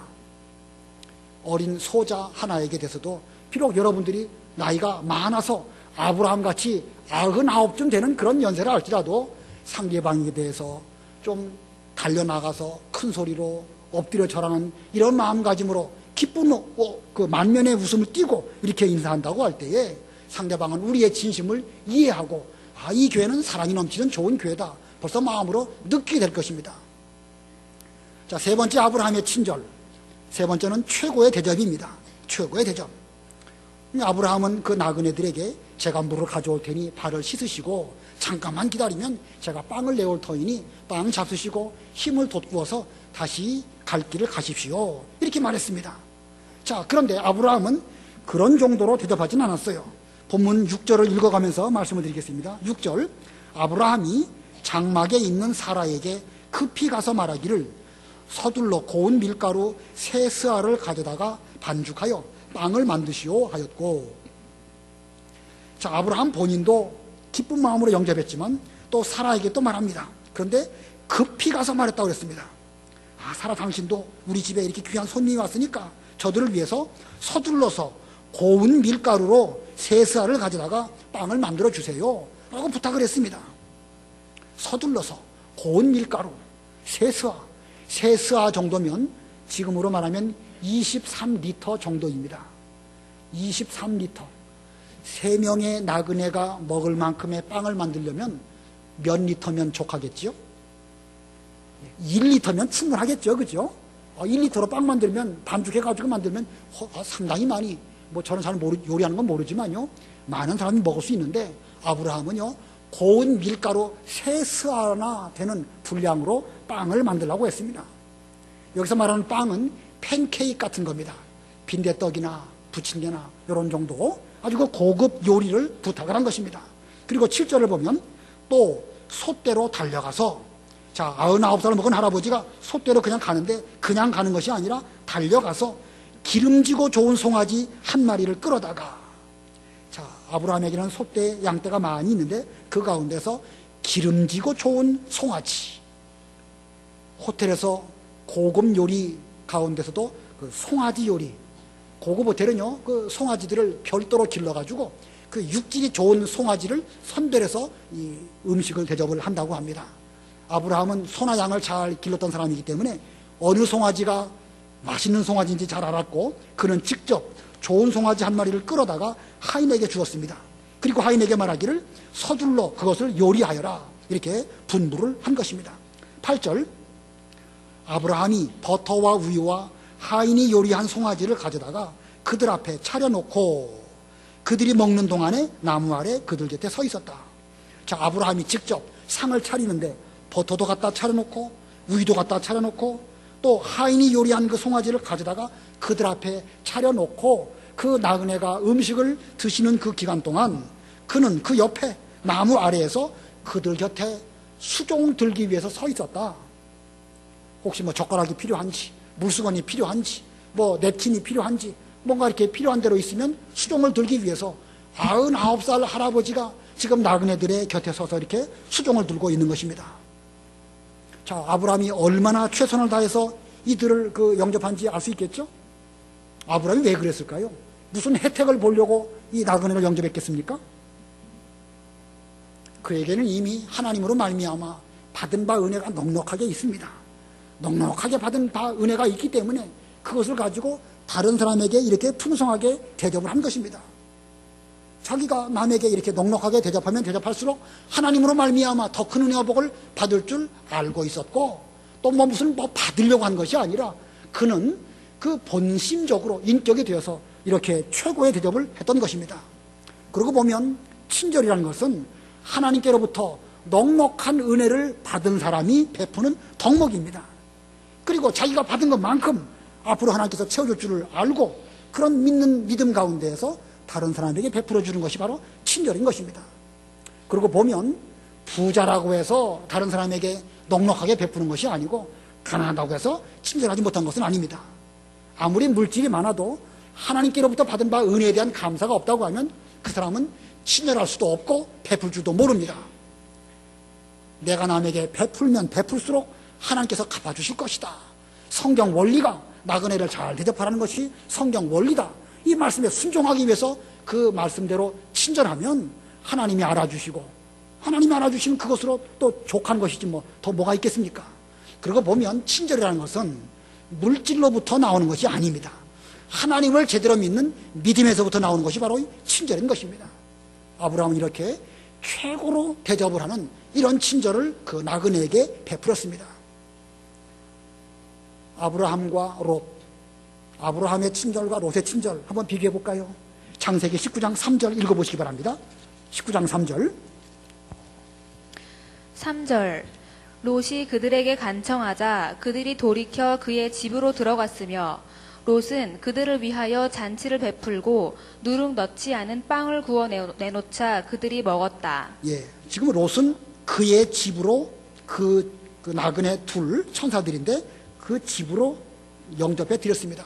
어린 소자 하나에게 대해서도 비록 여러분들이 나이가 많아서 아브라함같이 99쯤 되는 그런 연세라 할지라도 상대방에 대해서 좀 달려나가서 큰 소리로 엎드려 절하는 이런 마음가짐으로 기쁜 그 만면의 웃음을 띠고 이렇게 인사한다고 할 때에 상대방은 우리의 진심을 이해하고 이 교회는 사랑이 넘치는 좋은 교회다. 벌써 마음으로 느끼게 될 것입니다. 자, 세 번째 아브라함의 친절. 세 번째는 최고의 대접입니다. 최고의 대접. 아브라함은 그 나그네들에게 제가 물을 가져올 테니 발을 씻으시고 잠깐만 기다리면 제가 빵을 내올 터이니 빵 잡수시고 힘을 돋구어서 다시 갈 길을 가십시오. 이렇게 말했습니다. 자, 그런데 아브라함은 그런 정도로 대접하진 않았어요. 본문 6절을 읽어가면서 말씀을 드리겠습니다. 6절, 아브라함이 장막에 있는 사라에게 급히 가서 말하기를 서둘러 고운 밀가루 세 스아를 가져다가 반죽하여 빵을 만드시오 하였고, 자, 아브라함 본인도 기쁜 마음으로 영접했지만 또 사라에게 또 말합니다. 그런데 급히 가서 말했다고 그랬습니다. 사라, 당신도 우리 집에 이렇게 귀한 손님이 왔으니까 저들을 위해서 서둘러서 고운 밀가루로 세 스아를 가져다가 빵을 만들어 주세요 라고 부탁을 했습니다. 서둘러서 고운 밀가루 세 스아 정도면 지금으로 말하면 23리터 정도입니다. 23리터. 3명의 나그네가 먹을 만큼의 빵을 만들려면 몇 리터면 족하겠지요? 1리터면 충분하겠죠, 그죠? 1리터로 빵 만들면, 반죽해가지고 만들면 상당히 많이, 저는 잘 요리하는 건 모르지만요, 많은 사람이 먹을 수 있는데, 아브라함은요, 고운 밀가루 3스아나 되는 분량으로 빵을 만들라고 했습니다. 여기서 말하는 빵은 팬케이크 같은 겁니다. 빈대떡이나 부침개나 이런 정도 아주 그 고급 요리를 부탁을 한 것입니다. 그리고 7절을 보면 또 솥대로 달려가서, 자, 99살 먹은 할아버지가 솥대로 그냥 가는데 그냥 가는 것이 아니라 달려가서 기름지고 좋은 송아지 한 마리를 끌어다가, 자, 아브라함에게는 솥대, 양떼가 많이 있는데 그 가운데서 기름지고 좋은 송아지, 호텔에서 고급 요리 가운데서도 그 송아지 요리, 고급 호텔은요, 그 송아지들을 별도로 길러가지고 그 육질이 좋은 송아지를 선별해서 이 음식을 대접을 한다고 합니다. 아브라함은 소나 양을 잘 길렀던 사람이기 때문에 어느 송아지가 맛있는 송아지인지 잘 알았고, 그는 직접 좋은 송아지 한 마리를 끌어다가 하인에게 주었습니다. 그리고 하인에게 말하기를 서둘러 그것을 요리하여라, 이렇게 분부를 한 것입니다. 8절, 아브라함이 버터와 우유와 하인이 요리한 송아지를 가져다가 그들 앞에 차려놓고 그들이 먹는 동안에 나무 아래 그들 곁에 서 있었다. 자, 아브라함이 직접 상을 차리는데 버터도 갖다 차려놓고 우유도 갖다 차려놓고 또 하인이 요리한 그 송아지를 가져다가 그들 앞에 차려놓고 그 나그네가 음식을 드시는 그 기간 동안 그는 그 옆에 나무 아래에서 그들 곁에 수종 들기 위해서 서 있었다. 혹시 젓가락이 필요한지, 물수건이 필요한지, 냅킨이 필요한지, 뭔가 이렇게 필요한 대로 있으면 수종을 들기 위해서 99살 할아버지가 지금 나그네들의 곁에 서서 이렇게 수종을 들고 있는 것입니다. 자, 아브라함이 얼마나 최선을 다해서 이들을 영접한지 알 수 있겠죠? 아브라함이 왜 그랬을까요? 무슨 혜택을 보려고 이 나그네를 영접했겠습니까? 그에게는 이미 하나님으로 말미암아 받은 바 은혜가 넉넉하게 있습니다. 넉넉하게 받은 바 은혜가 있기 때문에 그것을 가지고 다른 사람에게 이렇게 풍성하게 대접을 한 것입니다. 자기가 남에게 이렇게 넉넉하게 대접하면 대접할수록 하나님으로 말미암아 더 큰 은혜와 복을 받을 줄 알고 있었고, 또 무슨 받으려고 한 것이 아니라 그는 그 본심적으로 인격이 되어서 이렇게 최고의 대접을 했던 것입니다. 그러고 보면 친절이라는 것은 하나님께로부터 넉넉한 은혜를 받은 사람이 베푸는 덕목입니다. 그리고 자기가 받은 것만큼 앞으로 하나님께서 채워줄 줄을 알고 그런 믿음 가운데에서 다른 사람에게 베풀어 주는 것이 바로 친절인 것입니다. 그리고 보면 부자라고 해서 다른 사람에게 넉넉하게 베푸는 것이 아니고 가난하다고 해서 친절하지 못한 것은 아닙니다. 아무리 물질이 많아도 하나님께로부터 받은 바 은혜에 대한 감사가 없다고 하면 그 사람은 친절할 수도 없고 베풀 줄도 모릅니다. 내가 남에게 베풀면 베풀수록 하나님께서 갚아주실 것이다. 성경 원리가 나그네를 잘 대접하라는 것이 성경 원리다. 이 말씀에 순종하기 위해서 그 말씀대로 친절하면 하나님이 알아주시고, 하나님이 알아주시면 그것으로 또 족한 것이지 더 뭐가 있겠습니까? 그러고 보면 친절이라는 것은 물질로부터 나오는 것이 아닙니다. 하나님을 제대로 믿는 믿음에서부터 나오는 것이 바로 친절인 것입니다. 아브라함은 이렇게 최고로 대접을 하는 이런 친절을 그 나그네에게 베풀었습니다. 아브라함과 롯, 아브라함의 친절과 롯의 친절 한번 비교해 볼까요? 창세기 19장 3절 읽어보시기 바랍니다. 19장 3절. 3절 롯이 그들에게 간청하자 그들이 돌이켜 그의 집으로 들어갔으며 롯은 그들을 위하여 잔치를 베풀고 누룩 넣지 않은 빵을 구워 내놓자 그들이 먹었다. 예, 지금 롯은 그의 집으로 그 나그네 둘 천사들인데 그 집으로 영접해 드렸습니다.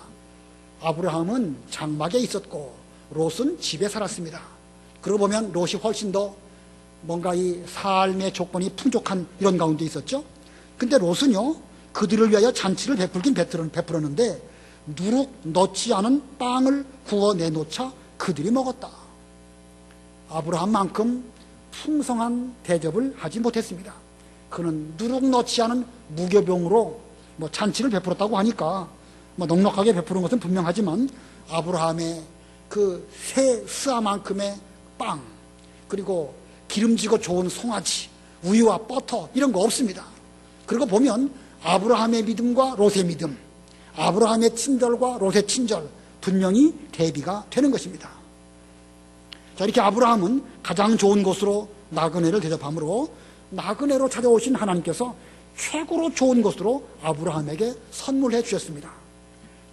아브라함은 장막에 있었고 롯은 집에 살았습니다. 그러고 보면 롯이 훨씬 더 뭔가 이 삶의 조건이 풍족한 이런 가운데 있었죠. 근데 롯은요, 그들을 위하여 잔치를 베풀긴 베풀었는데 누룩 넣지 않은 빵을 구워 내놓자 그들이 먹었다. 아브라함만큼 풍성한 대접을 하지 못했습니다. 그는 누룩 넣지 않은 무교병으로 잔치를 베풀었다고 하니까 넉넉하게 베푸는 것은 분명하지만 아브라함의 그 새 스아만큼의 빵, 그리고 기름지고 좋은 송아지, 우유와 버터 이런 거 없습니다. 그리고 보면 아브라함의 믿음과 롯의 믿음, 아브라함의 친절과 롯의 친절 분명히 대비가 되는 것입니다. 자, 이렇게 아브라함은 가장 좋은 곳으로 나그네를 대접함으로 나그네로 찾아오신 하나님께서 최고로 좋은 것으로 아브라함에게 선물해 주셨습니다.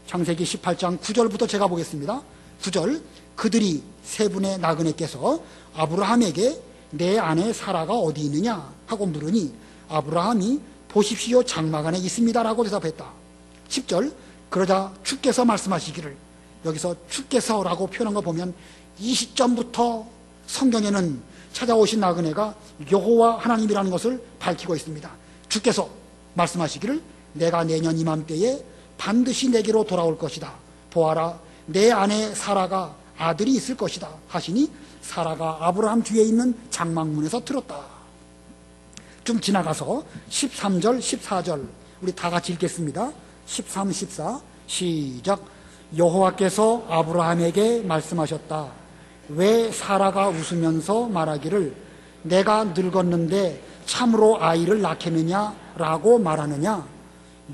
창세기 18장 9절부터 제가 보겠습니다. 9절, 그들이 세 분의 나그네께서 아브라함에게 내 아내 사라가 어디 있느냐 하고 물으니 아브라함이 보십시오 장막 안에 있습니다라고 대답했다. 10절, 그러자 주께서 말씀하시기를, 여기서 주께서라고 표현한 거 보면 이 시점부터 성경에는 찾아오신 나그네가 여호와 하나님이라는 것을 밝히고 있습니다. 주께서 말씀하시기를 내가 내년 이맘때에 반드시 내게로 돌아올 것이다. 보아라, 내 아내 사라가 아들이 있을 것이다 하시니 사라가 아브라함 뒤에 있는 장막문에서 들었다. 좀 지나가서 13절 14절 우리 다 같이 읽겠습니다. 13, 14 시작. 여호와께서 아브라함에게 말씀하셨다. 왜 사라가 웃으면서 말하기를 내가 늙었는데 참으로 아이를 낳겠느냐 라고 말하느냐.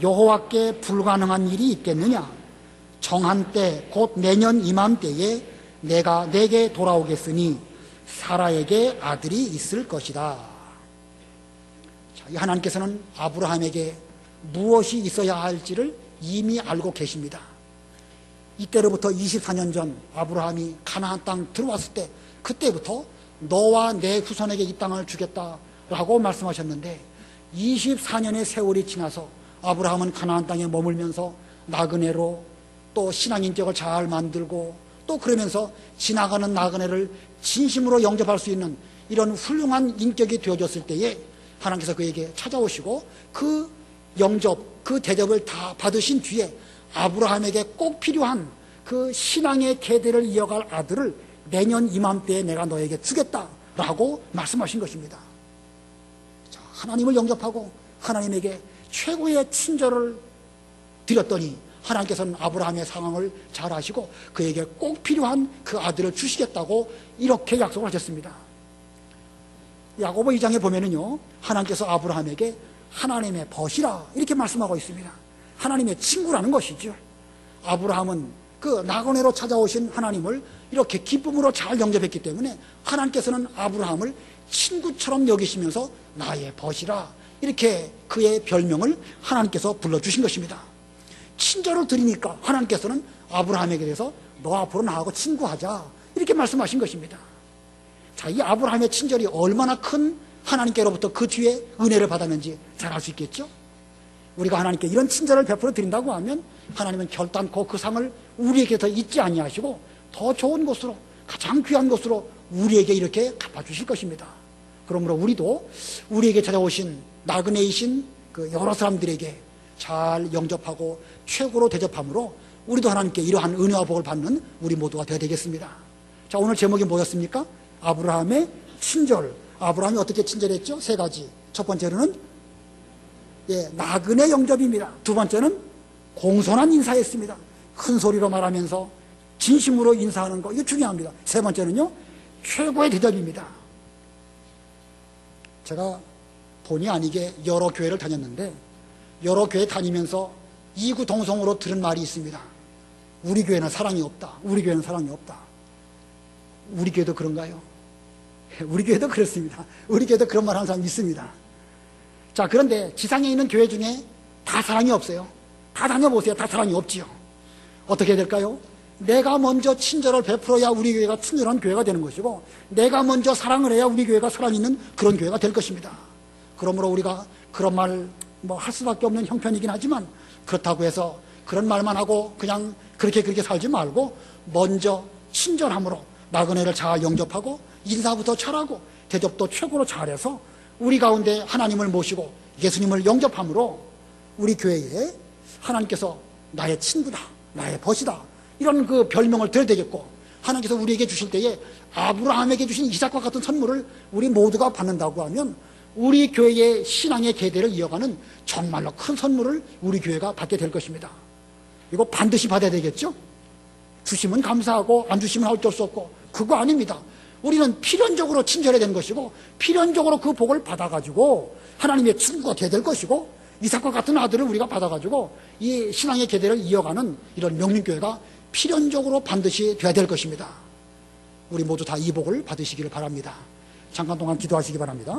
여호와께 불가능한 일이 있겠느냐. 정한 때 곧 내년 이맘때에 내가 내게 돌아오겠으니 사라에게 아들이 있을 것이다. 자, 하나님께서는 아브라함에게 무엇이 있어야 할지를 이미 알고 계십니다. 이때로부터 24년 전 아브라함이 가나안 땅 들어왔을 때 그때부터 너와 내 후손에게 이 땅을 주겠다라고 말씀하셨는데 24년의 세월이 지나서 아브라함은 가나안 땅에 머물면서 나그네로 또 신앙 인격을 잘 만들고 또 그러면서 지나가는 나그네를 진심으로 영접할 수 있는 이런 훌륭한 인격이 되어졌을 때에 하나님께서 그에게 찾아오시고 그 영접, 그 대접을 다 받으신 뒤에 아브라함에게 꼭 필요한 그 신앙의 계대를 이어갈 아들을 내년 이맘때에 내가 너에게 주겠다라고 말씀하신 것입니다. 자, 하나님을 영접하고 하나님에게 최고의 친절을 드렸더니 하나님께서는 아브라함의 상황을 잘 아시고 그에게 꼭 필요한 그 아들을 주시겠다고 이렇게 약속을 하셨습니다. 야고보 2장에 보면은요, 하나님께서 아브라함에게 하나님의 벗이라 이렇게 말씀하고 있습니다. 하나님의 친구라는 것이죠. 아브라함은 그 나그네로 찾아오신 하나님을 이렇게 기쁨으로 잘 영접했기 때문에 하나님께서는 아브라함을 친구처럼 여기시면서 나의 벗이라 이렇게 그의 별명을 하나님께서 불러주신 것입니다. 친절을 드리니까 하나님께서는 아브라함에게 대해서 너 앞으로 나하고 친구하자 이렇게 말씀하신 것입니다. 자, 이 아브라함의 친절이 얼마나 큰 하나님께로부터 그 뒤에 은혜를 받았는지 잘 알 수 있겠죠. 우리가 하나님께 이런 친절을 베풀어 드린다고 하면 하나님은 결단코 그 상을 우리에게 더 잊지 아니하시고 더 좋은 것으로 가장 귀한 것으로 우리에게 이렇게 갚아주실 것입니다. 그러므로 우리도 우리에게 찾아오신 나그네이신 그 여러 사람들에게 잘 영접하고 최고로 대접함으로 우리도 하나님께 이러한 은혜와 복을 받는 우리 모두가 되어야 되겠습니다. 자, 오늘 제목이 뭐였습니까? 아브라함의 친절. 아브라함이 어떻게 친절했죠? 세 가지. 첫 번째로는 나그네 영접입니다. 두 번째는 공손한 인사였습니다. 큰 소리로 말하면서 진심으로 인사하는 거, 이거 중요합니다. 세 번째는요, 최고의 대접입니다. 제가 본의 아니게 여러 교회를 다녔는데 여러 교회 다니면서 이구동성으로 들은 말이 있습니다. 우리 교회는 사랑이 없다. 우리 교회는 사랑이 없다. 우리 교회도 그런가요? 우리 교회도 그렇습니다. 우리 교회도 그런 말 하는 사람이 있습니다. 자, 그런데 지상에 있는 교회 중에 다 사랑이 없어요. 다 다녀보세요. 다 사랑이 없지요. 어떻게 해야 될까요? 내가 먼저 친절을 베풀어야 우리 교회가 친절한 교회가 되는 것이고, 내가 먼저 사랑을 해야 우리 교회가 사랑 있는 그런 교회가 될 것입니다. 그러므로 우리가 그런 말 할 수밖에 없는 형편이긴 하지만, 그렇다고 해서 그런 말만 하고 그냥 그렇게 살지 말고 먼저 친절함으로 나그네를 잘 영접하고 인사부터 잘하고 대접도 최고로 잘해서 우리 가운데 하나님을 모시고 예수님을 영접함으로 우리 교회에 하나님께서 나의 친구다, 나의 벗이다, 이런 그 별명을 들어야 되겠고, 하나님께서 우리에게 주실 때에 아브라함에게 주신 이삭과 같은 선물을 우리 모두가 받는다고 하면 우리 교회의 신앙의 계대를 이어가는 정말로 큰 선물을 우리 교회가 받게 될 것입니다. 이거 반드시 받아야 되겠죠? 주시면 감사하고 안 주시면 어쩔 수 없고, 그거 아닙니다. 우리는 필연적으로 친절해야 되는 것이고, 필연적으로 그 복을 받아가지고 하나님의 친구가 되어야 될 것이고, 이삭과 같은 아들을 우리가 받아가지고 이 신앙의 계대를 이어가는 이런 명륜교회가 필연적으로 반드시 되어야 될 것입니다. 우리 모두 다 이 복을 받으시기를 바랍니다. 잠깐 동안 기도하시기 바랍니다.